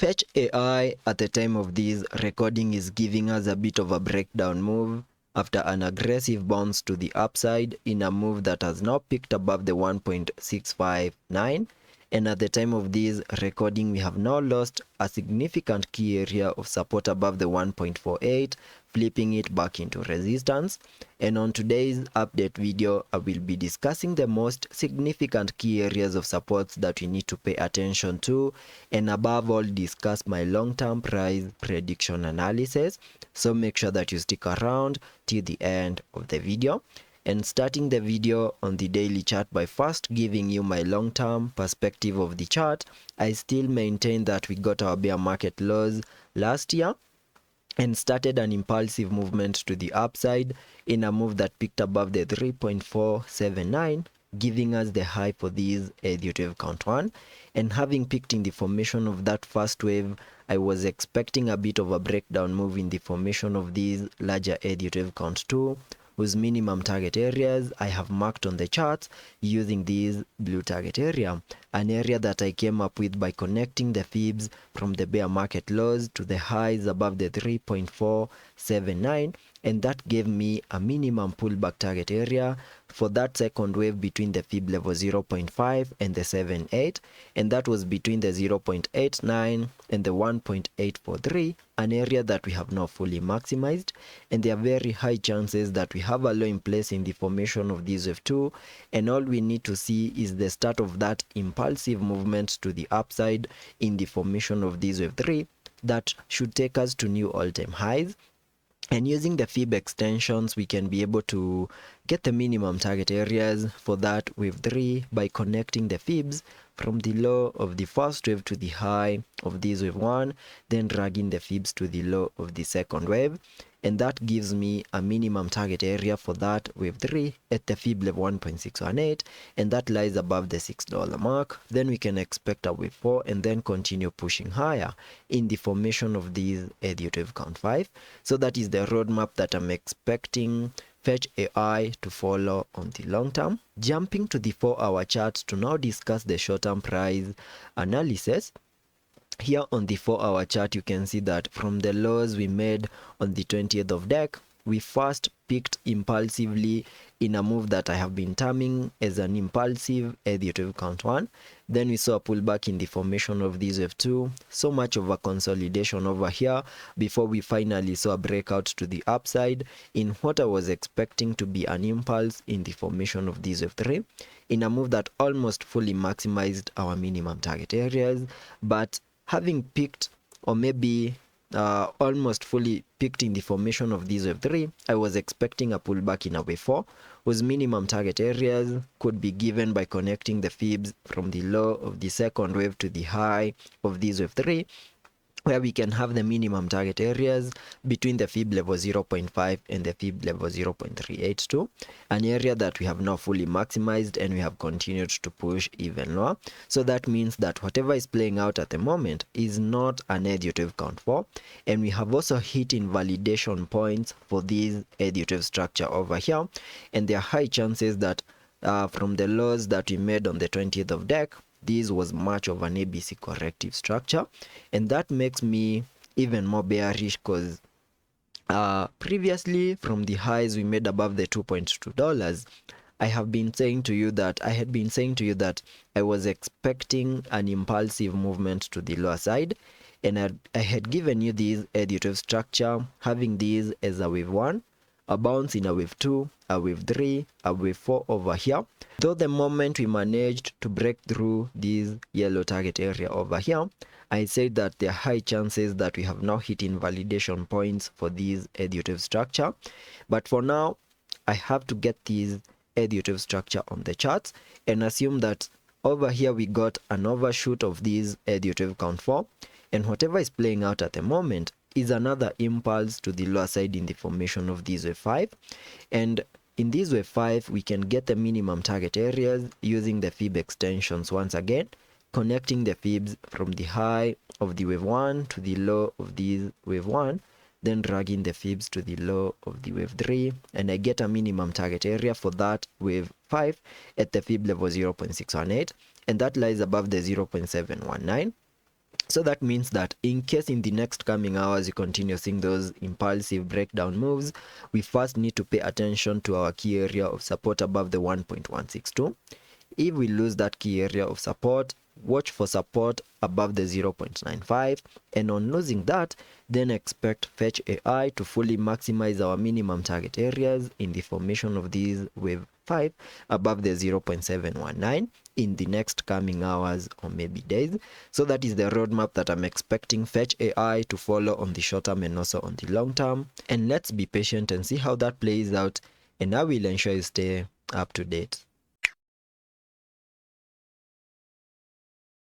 Fetch AI at the time of this recording is giving us a bit of a breakdown move after an aggressive bounce to the upside in a move that has now picked above the 1.659, and at the time of this recording we have now lost a significant key area of support above the 1.48, flipping it back into resistance. And on today's update video, I will be discussing the most significant key areas of supports that we need to pay attention to, and above all discuss my long-term price prediction analysis. So make sure that you stick around till the end of the video. And starting the video on the daily chart by first giving you my long-term perspective of the chart, I still maintain that we got our bear market lows last year and started an impulsive movement to the upside in a move that picked above the 3.479, giving us the high for this Elliot wave count 1. And having picked in the formation of that first wave, I was expecting a bit of a breakdown move in the formation of these larger Elliot wave count 2, whose minimum target areas I have marked on the charts using this blue target area, an area that I came up with by connecting the fibs from the bear market lows to the highs above the 3.479, and that gave me a minimum pullback target area for that second wave between the fib level 0.5 and the 7.8, and that was between the 0.89 and the 1.843, an area that we have not fully maximized, and there are very high chances that we have a low in place in the formation of this wave 2, and all we need to see is the start of that impulsive movement to the upside in the formation of this wave 3 that should take us to new all-time highs. And using the fib extensions, we can be able to get the minimum target areas for that wave 3 by connecting the fibs from the low of the first wave to the high of this wave 1, then dragging the fibs to the low of the second wave. And that gives me a minimum target area for that wave 3 at the fib level 1.618, and that lies above the $6 mark. Then we can expect a wave 4 and then continue pushing higher in the formation of these Elliot wave count 5. So that is the roadmap that I'm expecting Fetch AI to follow on the long term. Jumping to the 4-hour chart to now discuss the short-term price analysis. Here on the 4-hour chart, you can see that from the lows we made on the 20th of Dec, we first picked impulsively in a move that I have been terming as an impulsive Elliot wave count 1. Then we saw a pullback in the formation of this wave 2, so much of a consolidation over here before we finally saw a breakout to the upside in what I was expecting to be an impulse in the formation of this wave 3, in a move that almost fully maximized our minimum target areas. But having picked, or maybe almost fully picked in the formation of this wave 3, I was expecting a pullback in a wave 4, whose minimum target areas could be given by connecting the fibs from the low of the second wave to the high of this wave 3, where we can have the minimum target areas between the fib level 0.5 and the fib level 0.382, an area that we have now fully maximized and we have continued to push even lower. So that means that whatever is playing out at the moment is not an Elliot wave count 4, and we have also hit invalidation points for this Elliot wave structure over here, and there are high chances that from the lows that we made on the 20th of Dec, this was much of an ABC corrective structure, and that makes me even more bearish because previously from the highs we made above the $2.2, I had been saying to you that I was expecting an impulsive movement to the lower side, and I had given you this Elliot wave structure, having this as a wave 1, a bounce in a wave 2, a wave 3, a wave 4 over here. Though the moment we managed to break through this yellow target area over here, I said that there are high chances that we have now hit invalidation points for this Elliot wave structure. But for now, I have to get this Elliot wave structure on the charts and assume that over here we got an overshoot of this Elliot wave count 4, and whatever is playing out at the moment is another impulse to the lower side in the formation of this wave 5. And in this wave 5, we can get the minimum target areas using the fib extensions once again, connecting the fibs from the high of the wave 1 to the low of this wave 1, then dragging the fibs to the low of the wave 3, and I get a minimum target area for that wave 5 at the fib level 0.618, and that lies above the 0.719. So that means that in case in the next coming hours you continue seeing those impulsive breakdown moves, we first need to pay attention to our key area of support above the 1.162. If we lose that key area of support, watch for support above the 0.95, and on losing that, then expect Fetch AI to fully maximize our minimum target areas in the formation of these wave 5 above the 0.719 in the next coming hours or maybe days. So that is the roadmap that I'm expecting Fetch AI to follow on the short term and also on the long term. And let's be patient and see how that plays out, and I will ensure you stay up to date.